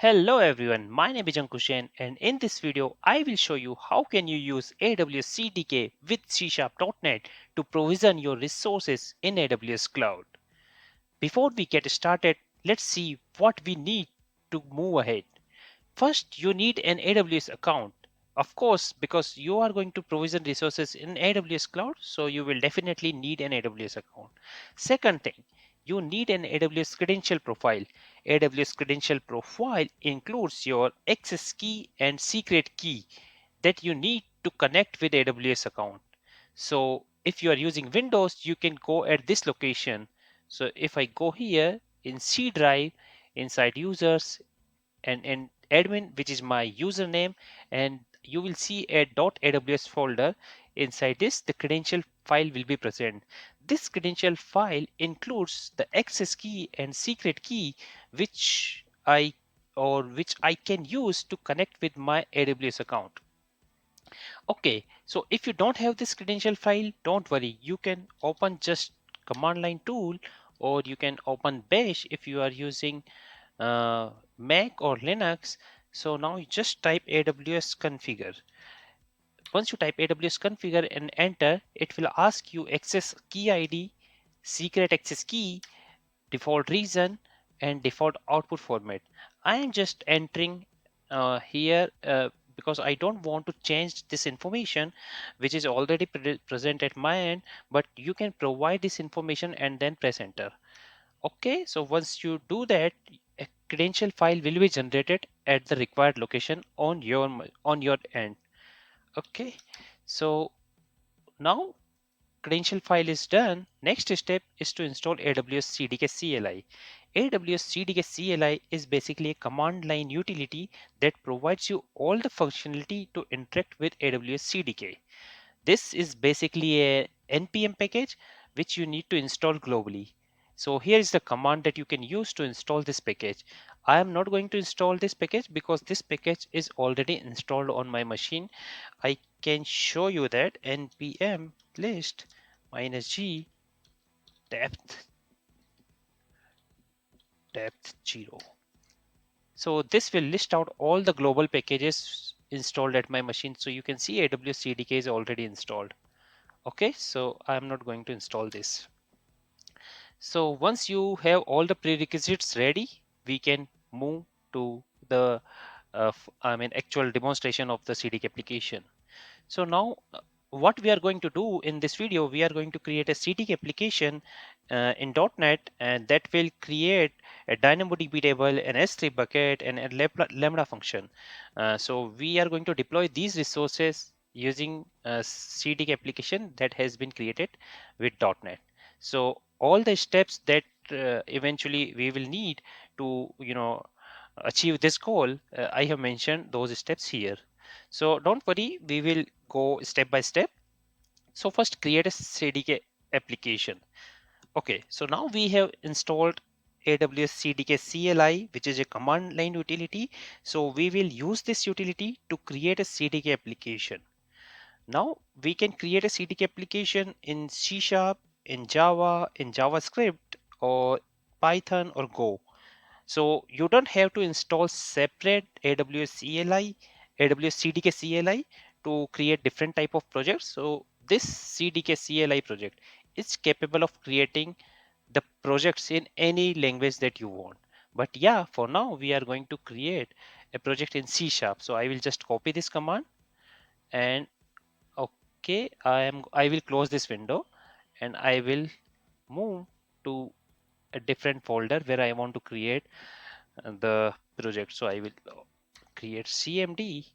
Hello everyone, my name is Ankushen and in this video I will show you how can you use AWS CDK with C#.NET to provision your resources in AWS Cloud. Before we get started, let's see what we need to move ahead. First, you need an AWS account. Of course, because you are going to provision resources in AWS Cloud, so you will definitely need an AWS account. Second thing, you need an AWS credential profile. AWS credential profile includes your access key and secret key that you need to connect with AWS account. So if you are using Windows, you can go at this location. So if I go here in C drive, inside users, and admin, which is my username, and you will see a .aws folder. Inside this, the credential file will be present. This credential file includes the access key and secret key which I can use to connect with my AWS account. Okay, so if you don't have this credential file, don't worry, you can open just command line tool, or you can open bash if you are using Mac or Linux. So now you just type AWS configure. Once you type AWS configure and enter, it will ask you access key ID, secret access key, default region, and default output format. I am just entering here because I don't want to change this information which is already present at my end, but you can provide this information and then press enter. Okay, so once you do that, a credential file will be generated at the required location on your end. Okay, so now credential file is done. Next step is to install AWS CDK CLI. AWS CDK CLI is basically a command line utility that provides you all the functionality to interact with AWS CDK. This is basically a npm package which you need to install globally. So here is the command that you can use to install this package. I am not going to install this package because this package is already installed on my machine. I can show you that npm list -g depth 0. So this will list out all the global packages installed at my machine. So you can see AWS CDK is already installed. Okay, so I'm not going to install this. So once you have all the prerequisites ready, we can move to the actual demonstration of the CDK application. So now what we are going to do in this video, we are going to create a CDK application in .NET, and that will create a DynamoDB table, an S3 bucket, and a Lambda function. So we are going to deploy these resources using a CDK application that has been created with .NET. So all the steps that eventually we will need to achieve this goal, I have mentioned those steps here. So don't worry, we will go step by step. So first create a CDK application. Okay, so now we have installed AWS CDK CLI, which is a command line utility. So we will use this utility to create a CDK application. Now we can create a CDK application in C Sharp, in Java, in JavaScript, or Python or Go. So you don't have to install separate AWS CLI, AWS CDK CLI to create different type of projects. So this CDK CLI project is capable of creating the projects in any language that you want. But yeah, for now we are going to create a project in C Sharp. So I will just copy this command, and okay, I will close this window and I will move to a different folder where I want to create the project. So I will create CMD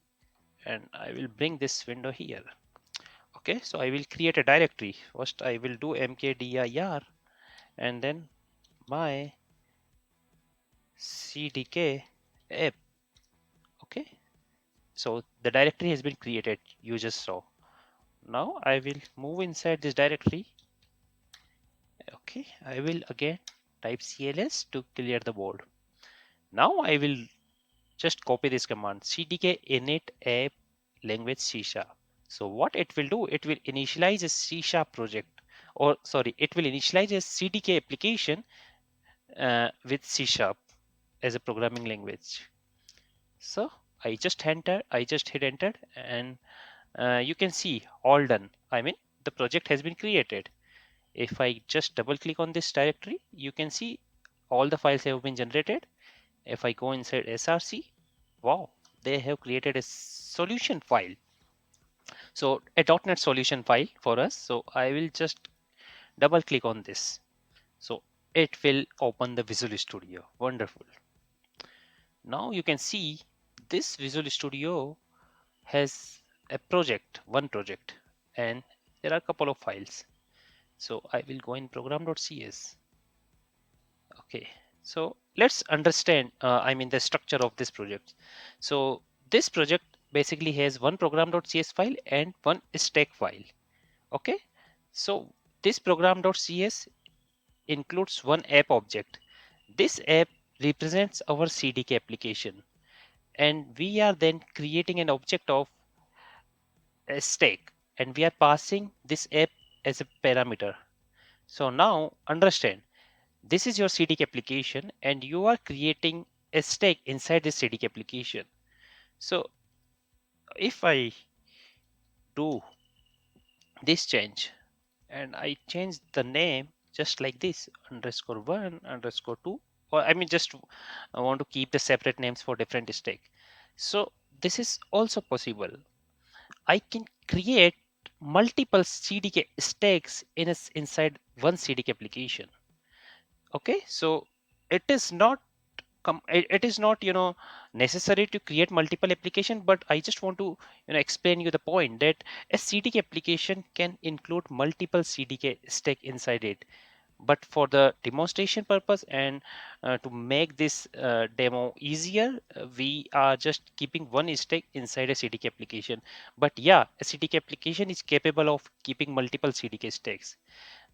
and I will bring this window here. Okay, so I will create a directory. First I will do mkdir and then my CDK app. Okay, so the directory has been created, you just saw. Now I will move inside this directory. Okay, I will again type cls to clear the board. Now I will just copy this command cdk init app language C sharp. So what it will do, it will initialize a C sharp project, or sorry, it will initialize a CDK application with C sharp as a programming language. So I just hit enter, and you can see all done. I mean, the project has been created. If I just double click on this directory, you can see all the files have been generated. If I go inside src, wow, they have created a solution file. So a .NET solution file for us. So I will just double click on this. So it will open the Visual Studio. Wonderful. Now you can see this Visual Studio has one project, and there are a couple of files. So I will go in program.cs. Okay, so let's understand, the structure of this project. So this project basically has one program.cs file and one stack file. Okay, so this program.cs includes one app object. This app represents our CDK application, and we are then creating an object of a stack, and we are passing this app as a parameter. So now understand, this is your CDK application, and you are creating a stack inside this CDK application. So if I do this change and I change the name just like this, _1 _2, or just I want to keep the separate names for different stack. So this is also possible. I can create multiple CDK stacks inside one CDK application. Okay, so it is not it is not necessary to create multiple application, but I just want to explain you the point that a CDK application can include multiple CDK stack inside it. But for the demonstration purpose and to make this demo easier, we are just keeping one stack inside a CDK application. But yeah, a CDK application is capable of keeping multiple CDK stacks.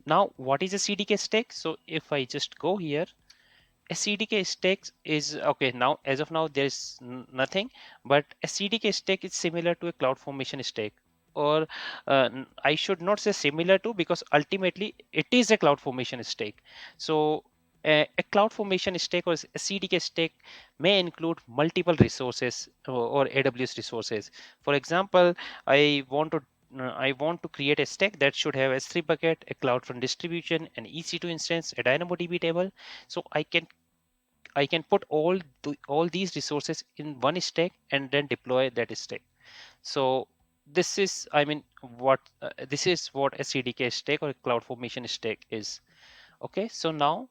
Now what is a CDK stack? So if I just go here, a CDK stack is okay. Now as of now there is nothing, but a CDK stack is similar to a CloudFormation stack, or I should not say similar to, because ultimately it is a CloudFormation stack. So a CloudFormation stack or a CDK stack may include multiple resources, or AWS resources. For example, I want to create a stack that should have S3 bucket, a CloudFront distribution, an EC2 instance, a DynamoDB table. So I can put all these resources in one stack and then deploy that stack. So this is this is what a CDK stack or a CloudFormation stack is. Okay, so now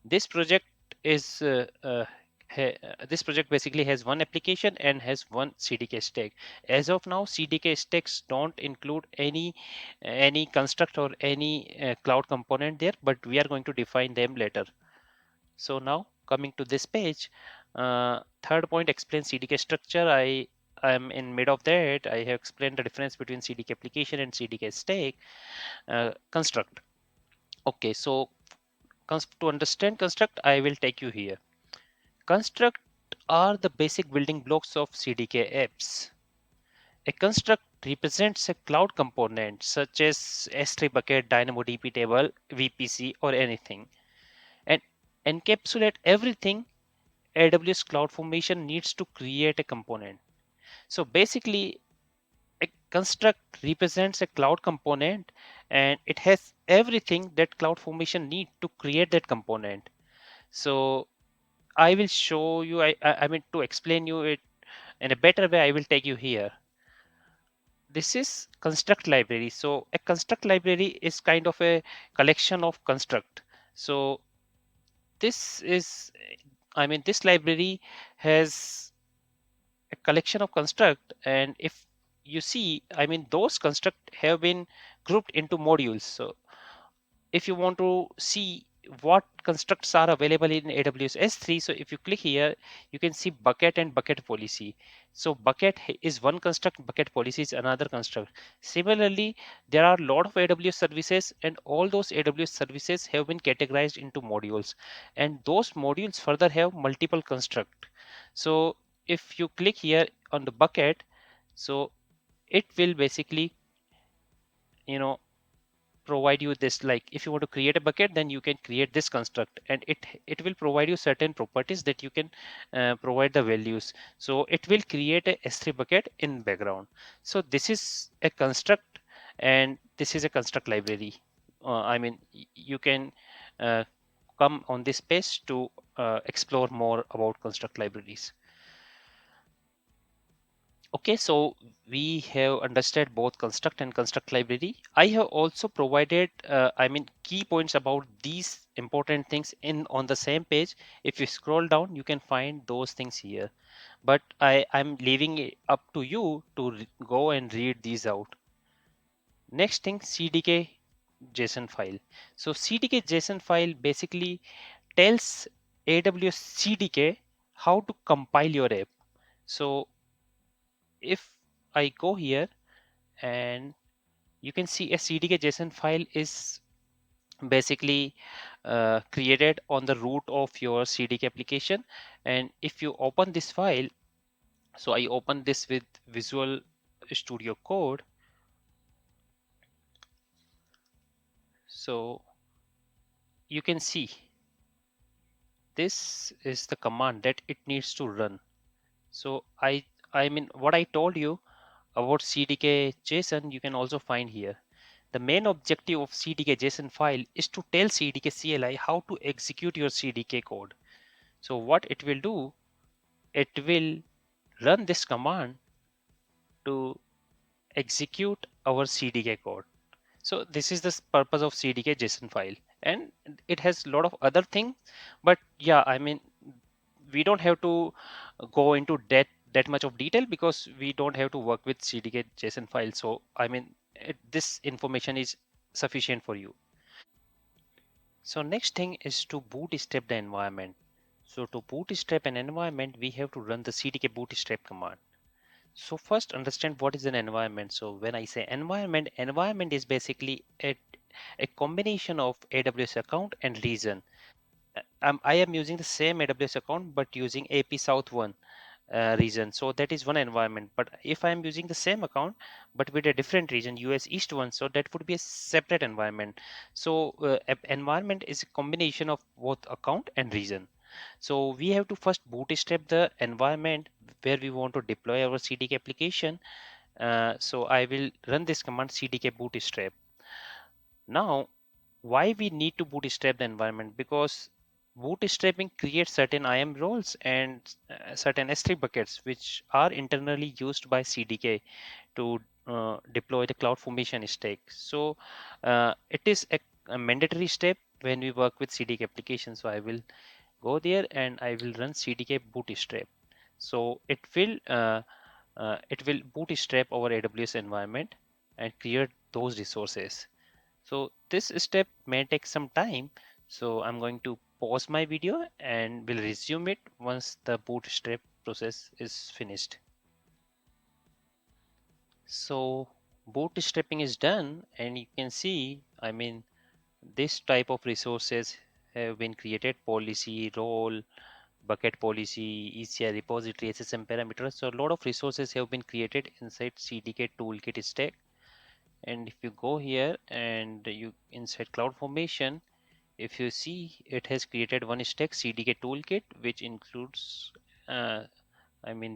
this project is this project basically has one application and has one CDK stack. As of now, CDK stacks don't include any construct or any cloud component there, but we are going to define them later. So now coming to this page, third point explains CDK structure. I am in mid of that. I have explained the difference between CDK application and CDK stack. Construct. Okay, so to understand construct, I will take you here. Construct are the basic building blocks of CDK apps. A construct represents a cloud component such as S3 bucket, DynamoDB table, VPC, or anything, and encapsulate everything AWS CloudFormation needs to create a component. So basically, a construct represents a cloud component, and it has everything that CloudFormation need to create that component. So I will show you, to explain you it in a better way, I will take you here. This is construct library. So a construct library is kind of a collection of construct. So this is, this library has a collection of construct, and if you see, those construct have been grouped into modules. So if you want to see what constructs are available in AWS S3, so if you click here, you can see bucket and bucket policy. So bucket is one construct, bucket policy is another construct. Similarly, there are a lot of AWS services, and all those AWS services have been categorized into modules, and those modules further have multiple construct. So if you click here on the bucket, so it will basically you know provide you this, like if you want to create a bucket, then you can create this construct, and it will provide you certain properties that you can provide the values. So it will create a S3 bucket in background. So this is a construct, and this is a construct library. I mean, you can uh, come on this page to explore more about construct libraries. Okay, so we have understood both construct and construct library. I have also provided, key points about these important things in on the same page. If you scroll down, you can find those things here. But I'm leaving it up to you to go and read these out. Next thing, CDK JSON file. So CDK JSON file basically tells AWS CDK how to compile your app. So if I go here, and you can see a CDK JSON file is basically created on the root of your CDK application. And if you open this file, so I open this with Visual Studio Code. So you can see this is the command that it needs to run. So I mean what I told you about CDK JSON, you can also find here. The main objective of CDK JSON file is to tell CDK CLI how to execute your CDK code. So what it will do, it will run this command to execute our CDK code. So this is the purpose of CDK JSON file, and it has a lot of other things. But yeah, I mean, we don't have to go into that much of detail because we don't have to work with CDK JSON file. So I mean, this information is sufficient for you. So next thing is to bootstrap the environment. So to bootstrap an environment, we have to run the CDK bootstrap command. So first understand what is an environment. So when I say environment is basically a combination of AWS account and region. I am using the same AWS account but using AP South 1 region. So that is one environment. But if I am using the same account but with a different region, US East 1, so that would be a separate environment. So environment is a combination of both account and region. So we have to first bootstrap the environment where we want to deploy our CDK application. So I will run this command CDK bootstrap. Now, why we need to bootstrap the environment? Because bootstrapping creates certain IAM roles and certain S3 buckets which are internally used by CDK to deploy the CloudFormation stack. So it is a mandatory step when we work with CDK applications. So I will go there and I will run CDK bootstrap. So it will bootstrap our AWS environment and create those resources. So this step may take some time. So I'm going to pause my video and will resume it once the bootstrap process is finished. So bootstrapping is done, and you can see, I mean, this type of resources have been created: policy, role, bucket policy, ECR repository, SSM parameters. So a lot of resources have been created inside CDK toolkit stack. And if you go here and you inside CloudFormation, if you see, it has created one stack CDK toolkit, which includes, uh,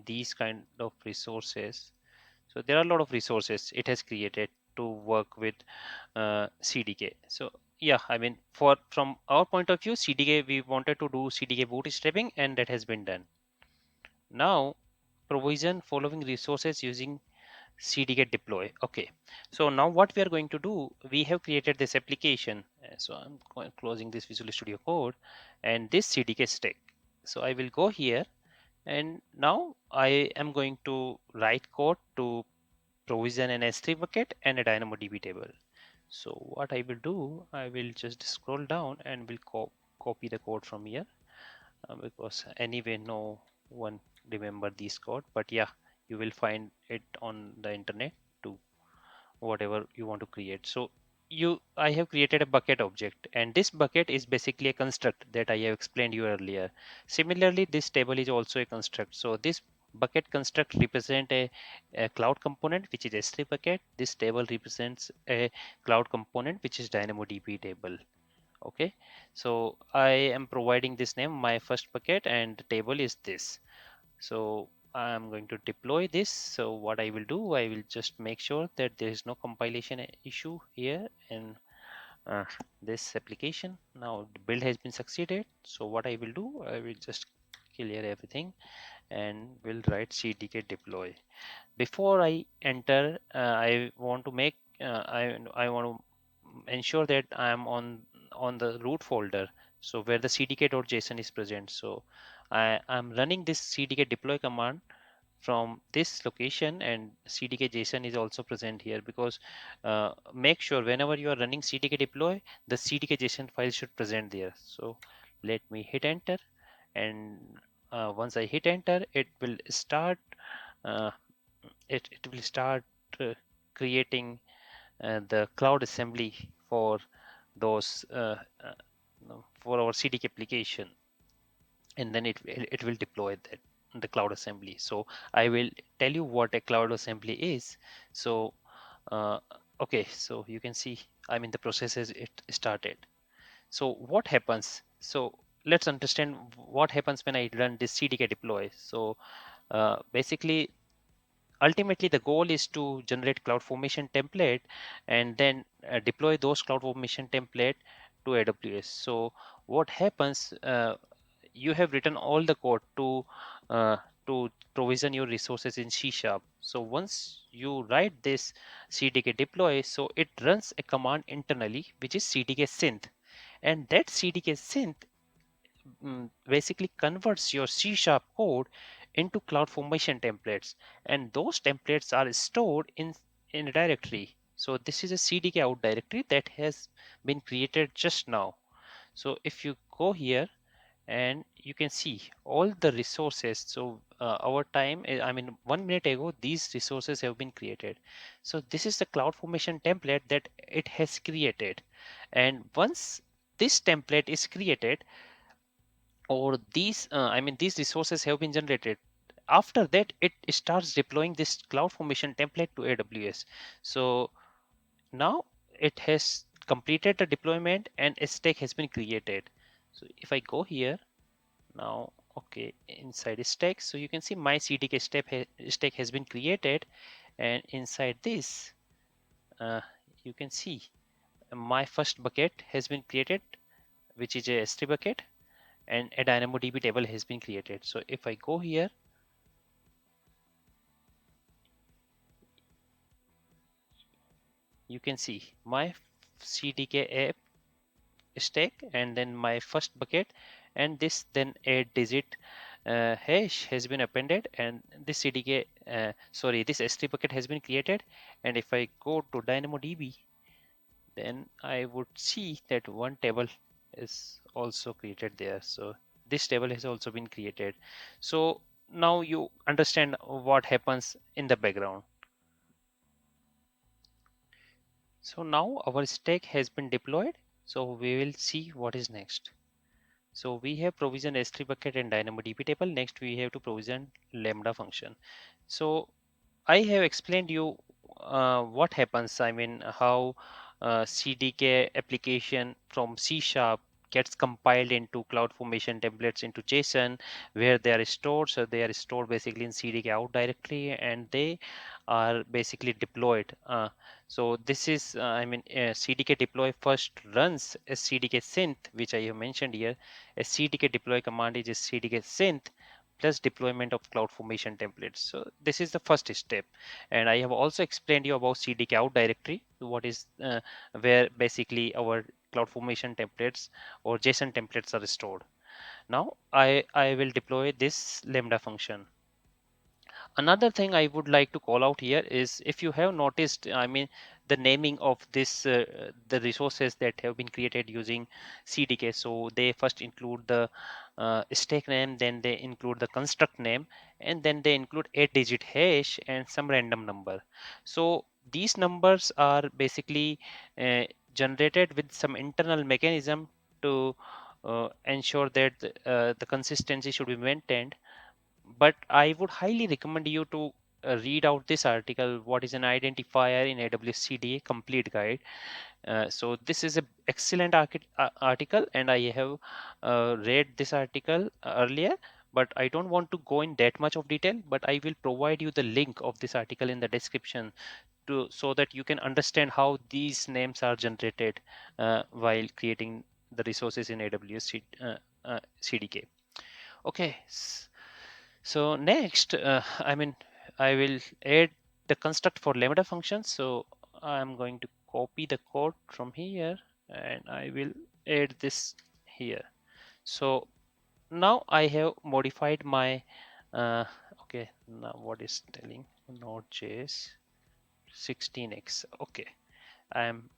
these kind of resources. So there are a lot of resources it has created to work with CDK. So yeah, I mean, for from our point of view, CDK, we wanted to do CDK bootstrapping, and that has been done. Now, provision following resources using CDK deploy. Okay, so now what we are going to do, we have created this application. So I'm closing this Visual Studio Code and this CDK stack. So I will go here, and now I am going to write code to provision an S3 bucket and a DynamoDB table. So what I will do, I will just scroll down and will copy the code from here, because anyway no one remember this code, but yeah, you will find it on the internet to whatever you want to create. So I have created a bucket object, and this bucket is basically a construct that I have explained you earlier. Similarly, this table is also a construct. So this bucket construct represent a cloud component which is S3 bucket. This table represents a cloud component which is DynamoDB table. Okay, so I am providing this name my first bucket and the table is this. So I'm going to deploy this. So what I will do, I will just make sure that there is no compilation issue here in this application. Now the build has been succeeded. So what I will do, I will just clear everything and will write CDK deploy. Before I enter, I want to make I want to ensure that I am on the root folder, so where the cdk.json is present. So I am running this cdk deploy command from this location, and cdk json is also present here, because make sure whenever you are running cdk deploy, the cdk json file should present there. So let me hit enter, and once I hit enter, it will start uh, it will start uh, creating the cloud assembly for those for our CDK application, and then it will deploy that the cloud assembly. So I will tell you what a cloud assembly is. So uh, okay, so you can see the process has it started. So what happens? So let's understand what happens when I run this CDK deploy. So basically, ultimately the goal is to generate cloud formation template and then deploy those cloud formation template to AWS. So what happens, you have written all the code uh, to provision your resources in C sharp. So once you write this CDK deploy, so it runs a command internally which is CDK synth, and that CDK synth basically converts your C sharp code into CloudFormation templates, and those templates are stored in a directory. So this is a CDK out directory that has been created just now. So if you go here, and you can see all the resources. So our time, 1 minute ago, these resources have been created. So this is the CloudFormation template that it has created, and once this template is created, or these resources have been generated, after that it starts deploying this cloud formation template to AWS. So now it has completed the deployment and a stack has been created. So if I go here now, okay, inside a stack, so you can see my CDK stack has been created, and inside this uh, you can see my first bucket has been created, which is a S3 bucket, and a DynamoDB table has been created. So if I go here, you can see my CDK app stack and then my first bucket, and this then 8-digit hash has been appended, and this CDK this S3 bucket has been created. And if I go to DynamoDB, then I would see that one table is also created there. So this table has also been created. So now you understand what happens in the background. So now our stack has been deployed. So we will see what is next. So we have provision S3 bucket and DynamoDB table. Next we have to provision Lambda function. So I have explained you what happens. How CDK application from C sharp gets compiled into CloudFormation templates into JSON, where they are stored. So they are stored basically in CDK out directory, and they are basically deployed. So this is, CDK deploy first runs a CDK synth, which I have mentioned here. A CDK deploy command is a CDK synth plus deployment of CloudFormation templates. So this is the first step, and I have also explained you about CDK out directory, what is where basically our CloudFormation templates or JSON templates are stored. Now I will deploy this Lambda function. Another thing I would like to call out here is, if you have noticed, the naming of this the resources that have been created using CDK. So they first include the stack name, then they include the construct name, and then they include 8-digit hash and some random number. So these numbers are basically uh, generated with some internal mechanism to ensure that the consistency should be maintained. but I would highly recommend you to read out this article, what is an identifier in AWS CDK complete guide. So this is an excellent article, and I have read this article earlier, but I don't want to go in that much of detail, but I will provide you the link of this article in the description to so that you can understand how these names are generated while creating the resources in AWS CDK. Okay, so next, I will add the construct for Lambda function. So I'm going to copy the code from here and I will add this here. So now I have modified my, okay, now what is telling Node.js 16x. Okay, I am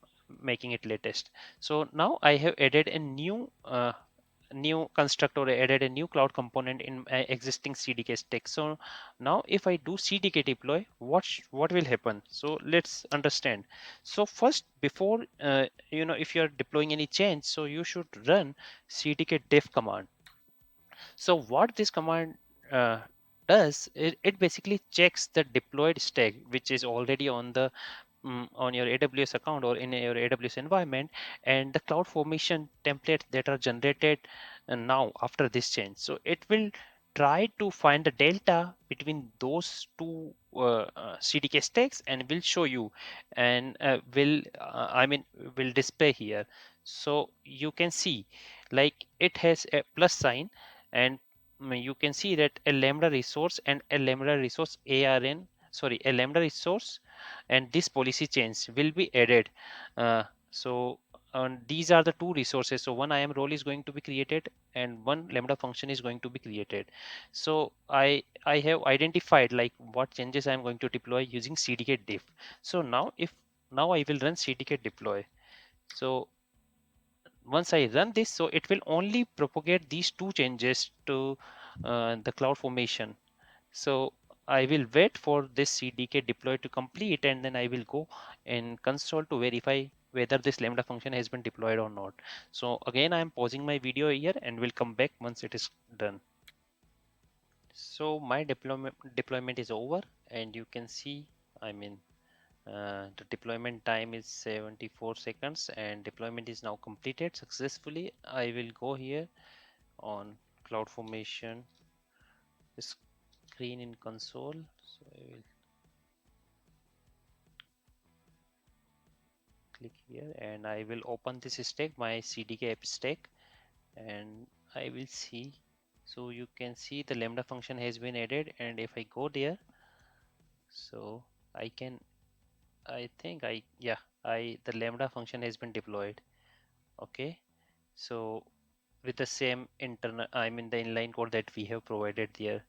making it latest. So now I have added a new construct or added a new cloud component in my existing CDK stack. So now if I do CDK deploy, what will happen? So let's understand. So first, before if you are deploying any change, so you should run CDK diff command. So what this command uh, does, it basically checks the deployed stack which is already on the on your AWS account or in your AWS environment, and the cloud formation templates that are generated now after this change. So it will try to find the delta between those two CDK stacks and will show you, and will display here. So you can see like it has a plus sign, and you can see that a Lambda resource and a Lambda resource ARN, sorry, a Lambda resource and this policy change will be added. So these are the two resources. So one IAM role is going to be created and one Lambda function is going to be created. So I have identified like what changes I'm going to deploy using CDK diff. So now I will run CDK deploy. So once I run this, so it will only propagate these two changes to the cloud formation. So I will wait for this CDK deploy to complete, and then I will go in console to verify whether this Lambda function has been deployed or not. So again, I am pausing my video here and will come back once it is done. So my deployment is over, and you can see, I mean, the deployment time is 74 seconds and deployment is now completed successfully. I will go here on CloudFormation screen in console. So I will click here and I will open this stack, my CDK app stack, and I will see. So you can see the Lambda function has been added, and if I go there, so I can, I think I, yeah, the Lambda function has been deployed. Okay, so with the same internal, I mean the inline code that we have provided there.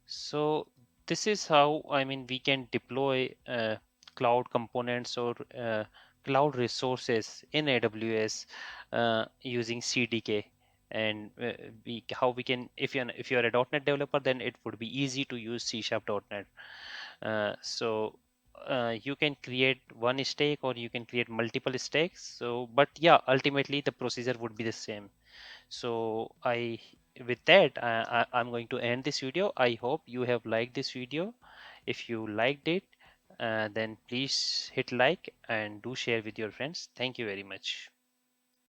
So this is how, I mean, we can deploy cloud components or cloud resources in AWS using CDK. And how we can, if you're a .NET developer, then it would be easy to use C# .NET. So you can create one stake or you can create multiple stakes. So, but yeah, ultimately the procedure would be the same. So with that, I'm going to end this video. I hope you have liked this video. If you liked it, then please hit like and do share with your friends. Thank you very much.